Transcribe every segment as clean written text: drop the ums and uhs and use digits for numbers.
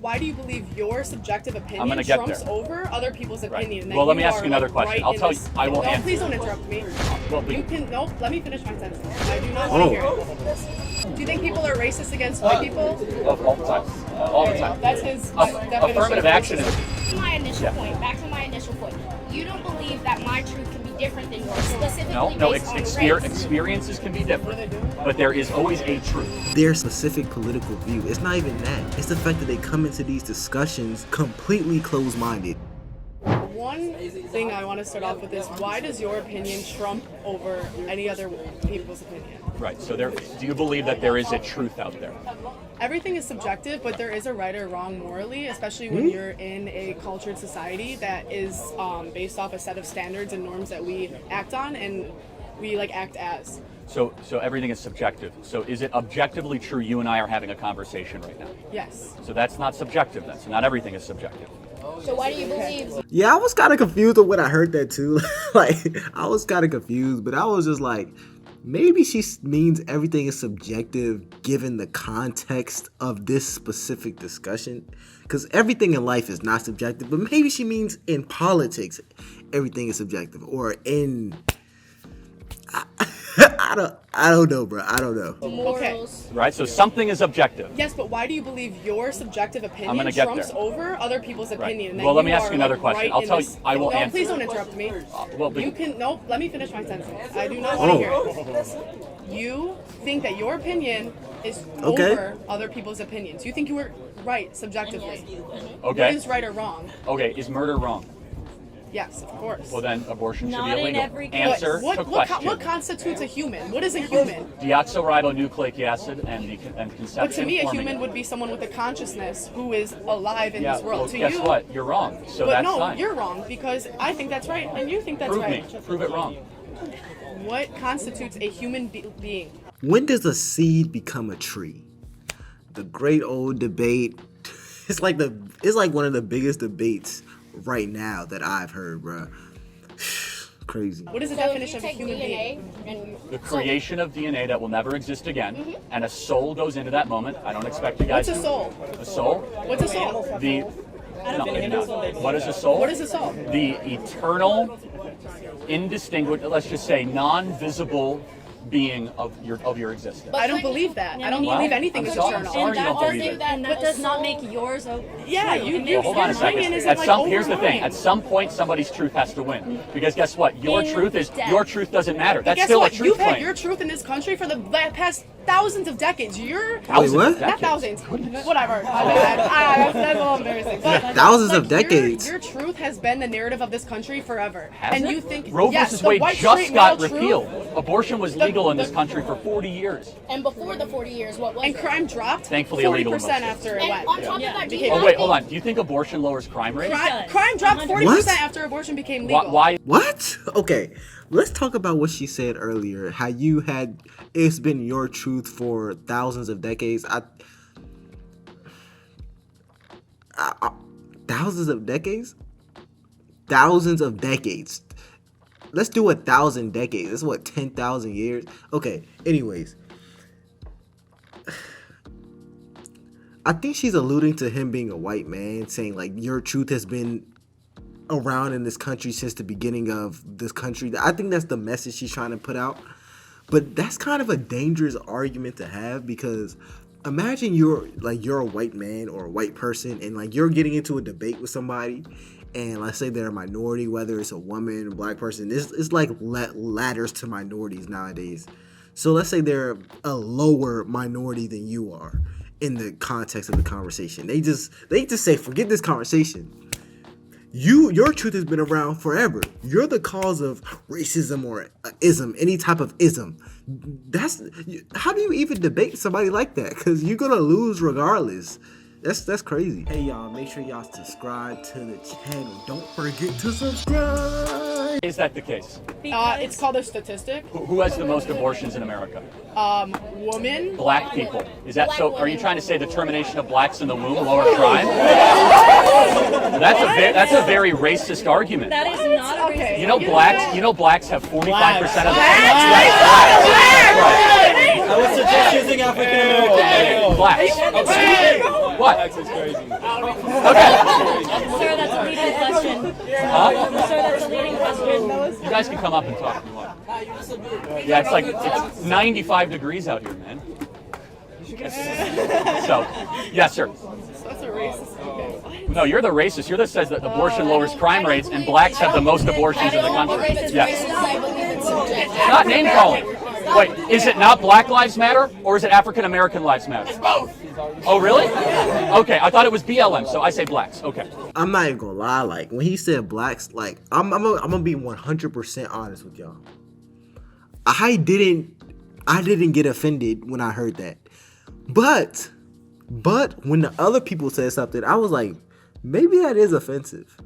why do you believe your subjective opinion I'm gonna get trumps there. over other people's opinion? Right. Well, let me ask you another question. Right, I'll tell you. I won't no, answer. please don't interrupt me. Well, You can no. Let me finish my sentence. I do not want to hear it. Do you think people are racist against white people? All the time. All the time. That's his definition of Affirmative action is. My initial point. Back to my initial point. You don't believe that my truth can be different than yours, specifically based on race. Experiences can be different, but there is always a truth. Their specific political view. It's not even that. It's the fact that they come into these discussions completely closed-minded. One thing I want to start off with is, why does your opinion trump over any other people's opinion? Right. So do you believe that there is a truth out there? Everything is subjective, but there is a right or wrong morally, especially when you're in a cultured society that is based off a set of standards and norms that we act on and we act as. So everything is subjective. So is it objectively true you and I are having a conversation right now? Yes. So that's not subjective then. So not everything is subjective. So why do you believe? Yeah, I was kind of confused when I heard that too. I was kind of confused, but I was just like, maybe she means everything is subjective given the context of this specific discussion. Because everything in life is not subjective, but maybe she means in politics, everything is subjective. Or in... I don't know, bro. I don't know. Morals. Right? So something is objective. Yes, but why do you believe your subjective opinion gonna get trumps there. over other people's opinion? Right. Well, let me ask you another question. I'll tell you. I will answer. Please don't interrupt me. You can no. Let me finish my sentence. I do not want to hear it. You think that your opinion is over other people's opinions. You think you were right subjectively. Okay. What is right or wrong? Okay. Is murder wrong? Yes, of course. Well, then abortion should Not be in illegal. every case. Answer to question. What constitutes a human? What is a human? Deoxyribonucleic acid and conception. But to me, a forming human it. would be someone with a consciousness who is alive in this world. Well, To guess you, what? You're wrong. So but that's no, fine. you're wrong because I think that's right and you think that's Prove right. me. Prove it wrong. What constitutes a human being? When does a seed become a tree? The great old debate. It's like one of the biggest debates right now that I've heard, bro. Crazy. What is the So definition if of a you take human DNA being? and The creation of DNA that will never exist again, and a soul goes into that moment. I don't expect you guys. What's a soul? A soul? What's a soul? No, maybe not. What is a soul? What is a soul? The eternal, indistinguishable, let's just say, non-visible being of your existence. I don't believe that. I don't Well, believe anything I'm is sorry- eternal. I'm sorry you don't believe it. and that does not make yours a Yeah, you. Well, hold on a second. Here's the thing. At some point, somebody's truth has to win. Because guess what? Your truth doesn't matter. That's Guess still what? a truth You've had claim. your truth in this country for the past thousands of decades. Thousands what? of Not decades. thousands. Whatever. My bad. That's a little embarrassing. But Thousands of decades. Your truth has been the narrative of this country forever. Has and it? you think Roe yes, versus the Wade white just straight got male truth- repealed. Abortion was legal in this country for 40 years. And before the 40 years, what was And it? crime dropped Thankfully illegal in 40% most after it And went. on top of that, do you Oh not wait, hold think- on. Do you think abortion lowers crime rates? Crime dropped 40% What? after abortion became legal. Why? What? Okay, let's talk about what she said earlier. How it's been your truth for thousands of decades. Thousands of decades? Thousands of decades. Let's do 1,000 decades. That's what, 10,000 years? Okay, anyways. I think she's alluding to him being a white man, saying like your truth has been around in this country since the beginning of this country. I think that's the message she's trying to put out. But that's kind of a dangerous argument to have, because imagine you're a white man or a white person and like you're getting into a debate with somebody, and let's say they're a minority, whether it's a woman, a black person. It's like ladders to minorities nowadays. So let's say they're a lower minority than you are in the context of the conversation. They just say, forget this conversation. Your truth has been around forever. You're the cause of racism or ism, any type of ism. How do you even debate somebody like that? Because you're gonna lose regardless. That's crazy. Hey y'all, make sure y'all subscribe to the channel. Don't forget to subscribe. Is that the case? It's called a statistic. Who has the most abortions in America? Woman. Black people. Is that so? Are you trying to say the termination of blacks in the womb lower crime? That's a very racist argument. That is not a Okay. You know blacks have 45% of the I would suggest using African American. blacks. What? That's crazy. Sir, that's a leading question. Sir, that's a leading question. You guys can come up and talk if you want. Yeah, it's 95 degrees out here, man. So, yes, sir. That's a racist. Okay. No, you're the racist. You're the says that abortion lowers crime rates and blacks have the most abortions in the country. Yes. Not name calling. Wait, is it not Black Lives Matter or is it African American Lives Matter? It's both. Oh, really? Okay, I thought it was BLM, so I say blacks. Okay. I'm not even gonna lie. Like when he said blacks, like I'm gonna be 100% honest with y'all. I didn't get offended when I heard that, but when the other people said something, I was like, maybe that is offensive.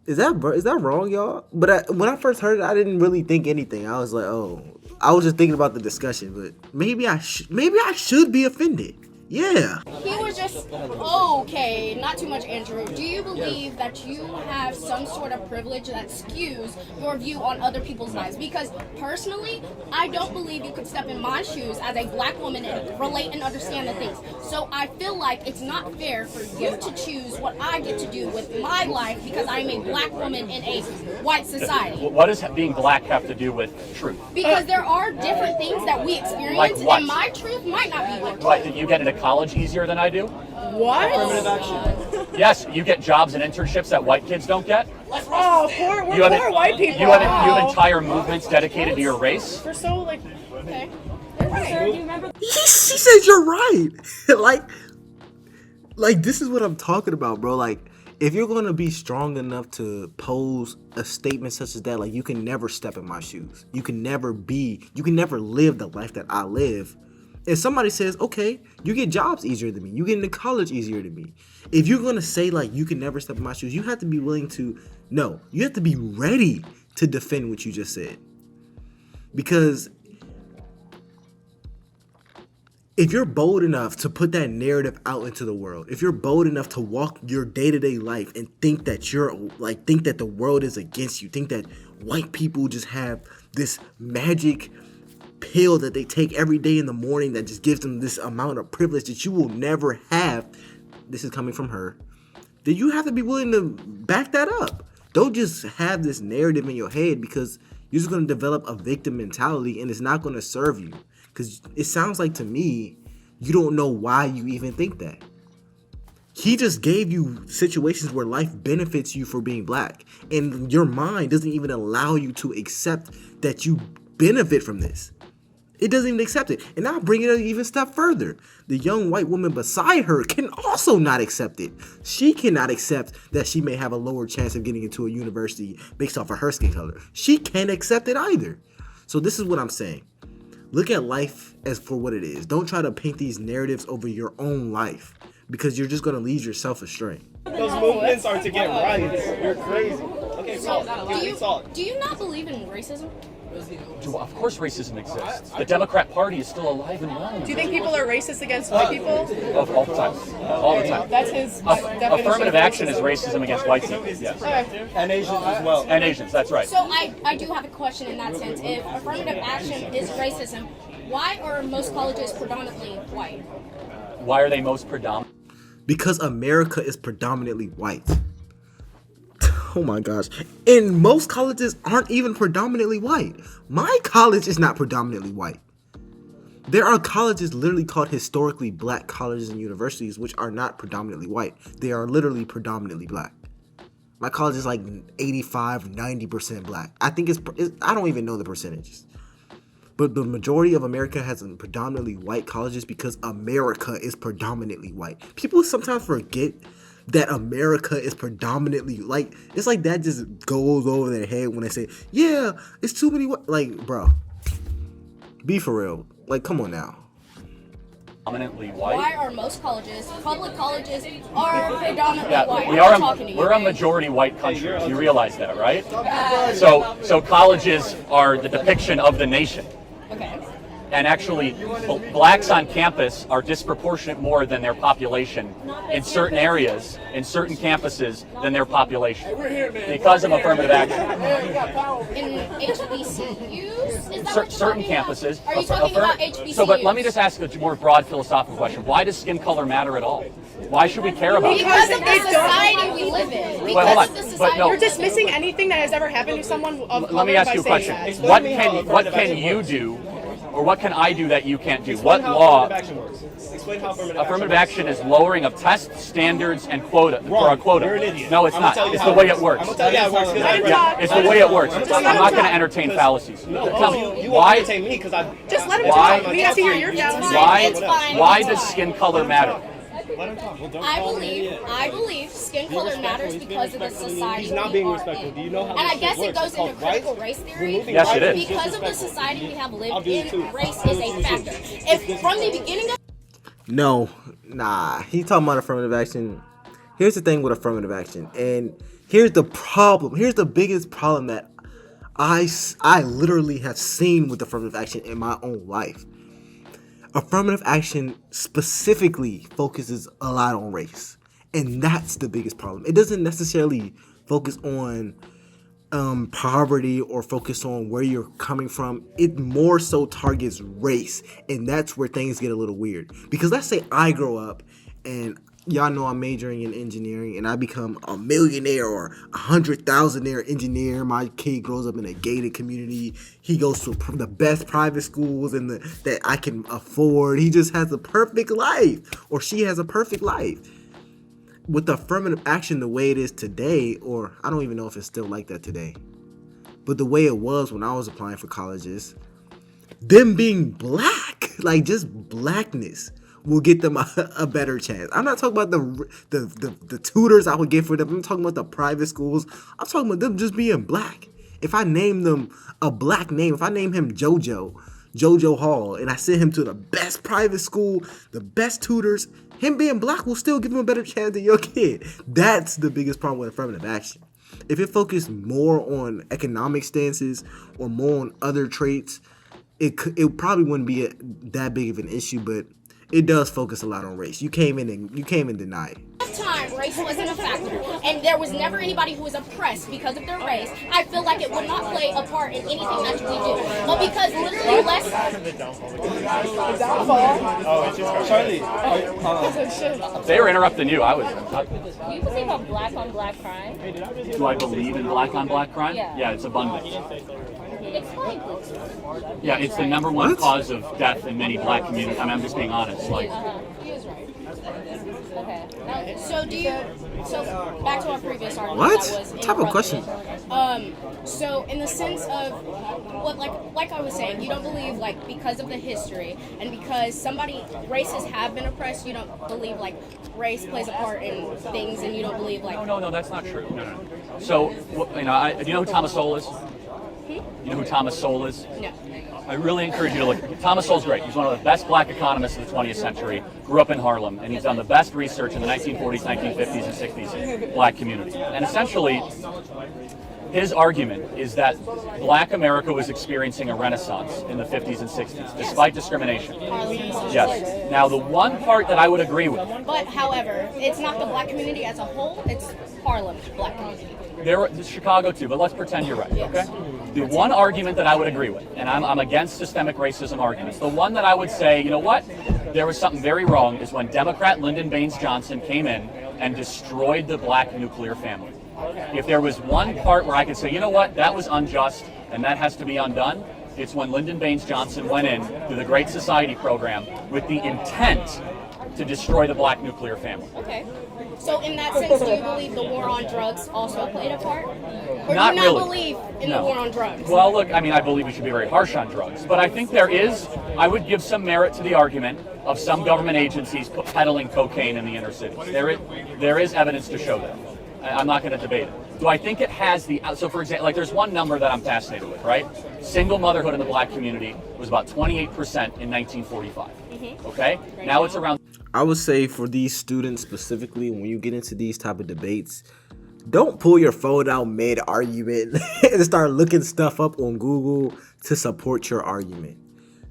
Is that wrong, y'all? But when I first heard it, I didn't really think anything. I was like, oh, I was just thinking about the discussion. But maybe I should be offended. Yeah. He was just, okay, not too much, Andrew. Do you believe that you have some sort of privilege that skews your view on other people's lives? Because personally, I don't believe you could step in my shoes as a black woman and relate and understand the things. So I feel like it's not fair for you to choose what I get to do with my life because I'm a black woman in a white society. What does being black have to do with truth? Because there are different things that we experience, Like what? and my truth might not be what What, did you get into college easier than I do? What? Yes, you get jobs and internships that white kids don't get. Oh, poor white people. You have entire movements dedicated to your race. We're so like. Okay. Sir, do you remember? She says you're right. like this is what I'm talking about, bro. Like if you're gonna be strong enough to pose a statement such as that, like you can never step in my shoes. You can never live the life that I live. If somebody says, okay, you get jobs easier than me, you get into college easier than me. If you're gonna say like you can never step in my shoes, you have to be willing to you have to be ready to defend what you just said. Because if you're bold enough to put that narrative out into the world, if you're bold enough to walk your day-to-day life and think that the world is against you, think that white people just have this magic pill that they take every day in the morning that just gives them this amount of privilege that you will never have, this is coming from her, then you have to be willing to back that up. Don't just have this narrative in your head because you're just going to develop a victim mentality and it's not going to serve you. Because it sounds like to me, you don't know why you even think that. He just gave you situations where life benefits you for being black. And your mind doesn't even allow you to accept that you benefit from this. It doesn't even accept it. And I'll bring it even a step further. The young white woman beside her can also not accept it. She cannot accept that she may have a lower chance of getting into a university based off of her skin color. She can't accept it either. So this is what I'm saying. Look at life as for what it is. Don't try to paint these narratives over your own life because you're just going to lead yourself astray. Those movements are to get rights. You're crazy. Okay, Do you not believe in racism? Of course racism exists. The Democrat Party is still alive and well. Do you think people are racist against white people? All the time. All the time. That's his definition. Affirmative action is racism against white people. Yes. Okay. And Asians as well. And Asians, that's right. So I do have a question in that sense. If affirmative action is racism, why are most colleges predominantly white? Why are they most predominant? Because America is predominantly white. Oh my gosh. And most colleges aren't even predominantly white. My college is not predominantly white. There are colleges literally called historically black colleges and universities which are not predominantly white. They are literally predominantly black. My college is like 85, 90% black. I think I don't even know the percentages. But the majority of America has predominantly white colleges because America is predominantly white. People sometimes forget that America is predominantly, like, it's like that just goes over their head when they say, yeah, it's too many, like, bro, be for real. Like, come on now. Predominantly white. Why are most colleges, public colleges, are predominantly white? We're a majority white country. You realize that, right? So colleges are the depiction of the nation. Okay. And actually, blacks on campus are disproportionate more than their population in certain areas, in certain campuses, than their population because of affirmative action. In HBCUs? Is that what Certain you're talking campuses. about? Are you talking about HBCUs? So, but let me just ask a more broad philosophical question. Why does skin color matter at all? Why should we care about it? Because of the society we live in. hold Because on. of the But society no. You're dismissing anything that has ever happened to someone of Let me color ask by you a saying question. that. What can you do, or what can I do that you can't do? Explain What how law? affirmative action works. Explain how Affirmative action is lowering of test standards and quota for a Wrong. quota. You're an idiot. No, it's I'm not. gonna tell you It's how the way it it works. works. I'm gonna tell you how it works. Let him Yeah, talk. it's the way it works. Just I'm let him not going to talk. entertain fallacies. No, Tell me, you won't why? entertain me because I. Just let him Why- talk. We have to hear your fallacies. It's fine. Why It's does fine. skin color matter? Let him talk. Well, don't I call him an idiot. believe skin color matters because of the society He's not we being are respectful. in. Do you know how And this I guess shit it works? goes It's called into critical rights. race theory. Removing Yes, it rights is. Because of the disrespectful. society we have I'll lived do this in, too. race is a factor. If from the beginning of No, nah. He talking about affirmative action. Here's the thing with affirmative action, and here's the problem. Here's the biggest problem that I literally have seen with affirmative action in my own life. Affirmative action specifically focuses a lot on race, and that's the biggest problem. It doesn't necessarily focus on poverty or focus on where you're coming from. It more so targets race, and that's where things get a little weird. Because let's say I grow up and y'all know I'm majoring in engineering and I become a millionaire or 100,000-aire engineer. My kid grows up in a gated community. He goes to the best private schools and that I can afford. He just has a perfect life, or she has a perfect life. With affirmative action the way it is today, or I don't even know if it's still like that today, but the way it was when I was applying for colleges, them being black, like just blackness, will get them a better chance. I'm not talking about the tutors I would get for them. I'm talking about the private schools. I'm talking about them just being black. If I name them a black name, if I name him Jojo Hall, and I send him to the best private school, the best tutors, him being black will still give him a better chance than your kid. That's the biggest problem with affirmative action. If it focused more on economic stances or more on other traits, it probably wouldn't be that big of an issue, but it does focus a lot on race. You came in and denied. time, race wasn't a factor, and there was never anybody who was oppressed because of their race, I feel like it would not play a part in anything that we do. But because literally less... Oh, it's just Charlie. They were interrupting you. I was. Do you believe on black crime? Do I believe in black on black crime? Yeah. It's abundant. Explain, please. Yeah, it's the number one cause of death in many black communities. I'm just being honest. Like, He is right. Okay. So back to our previous argument. What? That was What type of question? So in the sense of what, like I was saying, you don't believe like because of the history and because races have been oppressed, you don't believe like race plays a part in things, and you don't believe like no, that's not true. No. So, do you know who Thomas Sowell is? You know who Thomas Sowell is? no. I really encourage you to look. Thomas Sowell's great. He's one of the best black economists of the 20th century. Grew up in Harlem, and he's done the best research in the 1940s, 1950s, and 60s black community. And essentially, his argument is that black America was experiencing a renaissance in the 50s and 60s, despite discrimination. Yes. Now, the one part that I would agree with, But however, it's not the black community as a whole; it's Harlem's black community. there's Chicago too, but let's pretend you're right, okay? The one argument that I would agree with, and I'm against systemic racism arguments, the one that I would say, you know what, there was something very wrong, is when Democrat Lyndon Baines Johnson came in and destroyed the black nuclear family. If there was one part where I could say, you know what, that was unjust and that has to be undone, it's when Lyndon Baines Johnson went in through the Great Society program with the intent to destroy the black nuclear family. Okay. So in that sense, do you believe the war on drugs also played a part? Or Not do you not really. believe in No. the war on drugs? Well, look, I believe we should be very harsh on drugs, but I think I would give some merit to the argument of some government agencies peddling cocaine in the inner cities. There is evidence to show that. I'm not going to debate it. Do I think it has so for example, like there's one number that I'm fascinated with, right? Single motherhood in the black community was about 28% in 1945. Okay? Now it's around... I would say for these students specifically, when you get into these type of debates, don't pull your phone out mid-argument and start looking stuff up on Google to support your argument.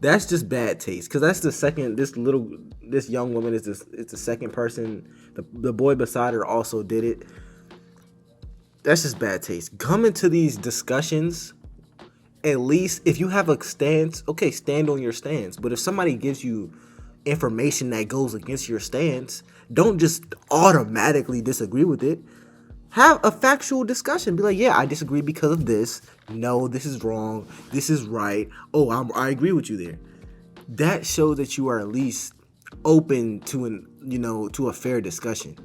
That's just bad taste, because that's the second. This young woman is the second person. The boy beside her also did it. That's just bad taste. Come into these discussions. At least if you have a stance, okay, stand on your stance. But if somebody gives you information that goes against your stance, don't just automatically disagree with it. Have a factual discussion. Be like, yeah, I disagree because of this. No, this is wrong. This is right. Oh, I agree with you there. That shows that you are at least open to a fair discussion.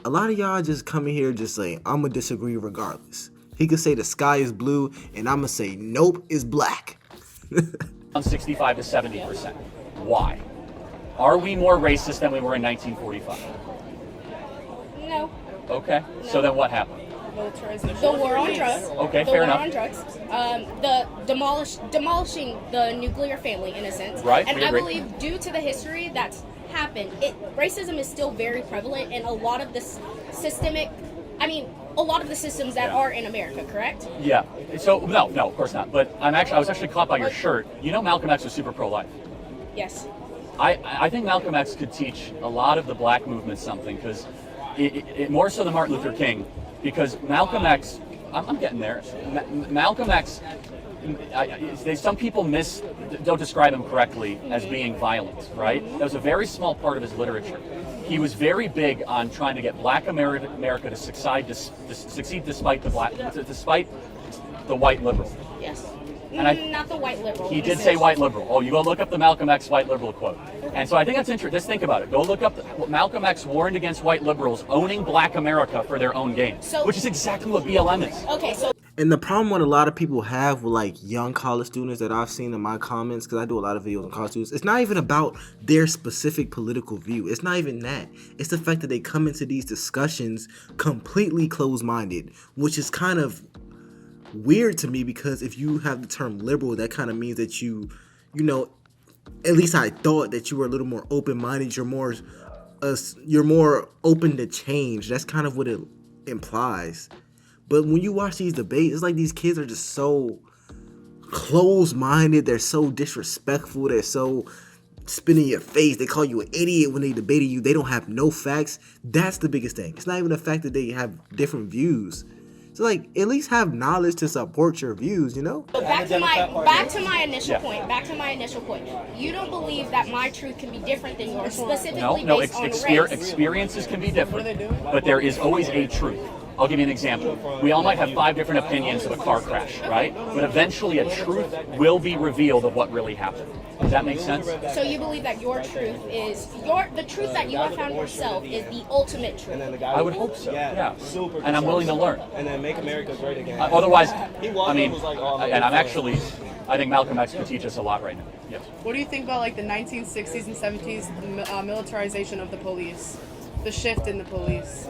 A lot of y'all just come in here just saying, I'm gonna disagree regardless. He could say the sky is blue, and I'm gonna say nope, it's black. 65 to 70%. Why? Are we more racist than we were in 1945? No. Okay. So then what happened? Militarization. The war on drugs. Okay, the fair war enough. on drugs. The demolishing the nuclear family in a sense. Right, And we I agree. believe due to the history that's happened, racism is still very prevalent in a lot of this a lot of the systems that are in America, correct? Yeah. So no, of course not. But I was actually caught by your shirt. You know, Malcolm X was super pro-life. Yes. I think Malcolm X could teach a lot of the black movement something, because it more so than Martin Luther King, because Malcolm X, I'm getting there. Malcolm X, some people don't describe him correctly as being violent, right? That was a very small part of his literature. He was very big on trying to get Black America to succeed despite the white liberal. Yes. And Not the white liberal. He did say white liberal. Oh, you go look up the Malcolm X white liberal quote. And so I think that's interesting. Just think about it. Go look up Malcolm X warned against white liberals owning Black America for their own gain, which is exactly what BLM is. Okay, so. And the problem what a lot of people have with like young college students that I've seen in my comments, because I do a lot of videos on college students, it's not even about their specific political view. It's not even that. It's the fact that they come into these discussions completely closed-minded, which is kind of weird to me, because if you have the term liberal, that kind of means that you know, at least I thought that you were a little more open-minded. You're more open to change. That's kind of what it implies. But when you watch these debates, it's like these kids are just so closed-minded. They're so disrespectful. They're so spit in your face. They call you an idiot when they debating you. They don't have no facts. That's the biggest thing. It's not even the fact that they have different views. So like, at least have knowledge to support your views, you know? So back to my initial point. Back to my initial point. You don't believe that my truth can be different than yours, specifically based on race. Experiences can be different, but there is always a truth. I'll give you an example. We all might have 5 different opinions of a car crash, right? But eventually a truth will be revealed of what really happened. Does that make sense? So you believe that your truth is the truth that you have found yourself is the ultimate truth. I would hope so. Yeah. And I'm willing to learn. And then make America great again. Otherwise, I think Malcolm X could teach us a lot right now. Yes. What do you think about like the 1960s and 70s militarization of the police, the shift in the police?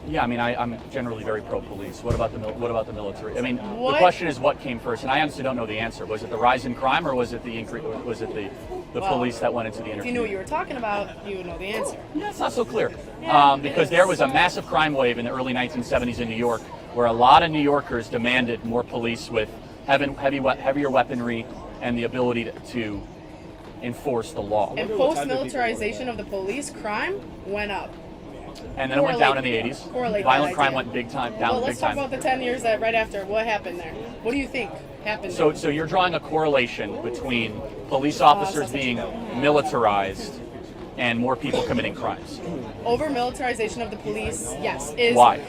Yeah, I mean, I'm generally very pro-police. What about the military? I mean, the question is what came first, and I honestly don't know the answer. Was it the rise in crime, or was it the police that went into the interview? If you knew what you were talking about, you would know the answer. Yeah, it's not so clear. Because there was a massive crime wave in the early 1970s in New York, where a lot of New Yorkers demanded more police with heavier weaponry and the ability to enforce the law. And post-militarization of the police, crime went up. And then it went down in the 80s. Violent crime went down big time. Well, let's talk about the 10 years right after. What happened there? What do you think happened there? So you're drawing a correlation between police officers being militarized and more people committing crimes. Over-militarization of the police, yes. Why?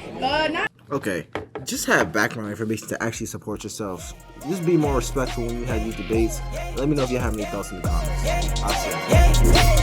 Okay, just have background information to actually support yourself. Just be more respectful when you have these debates. Let me know if you have any thoughts in the comments. I'll see you.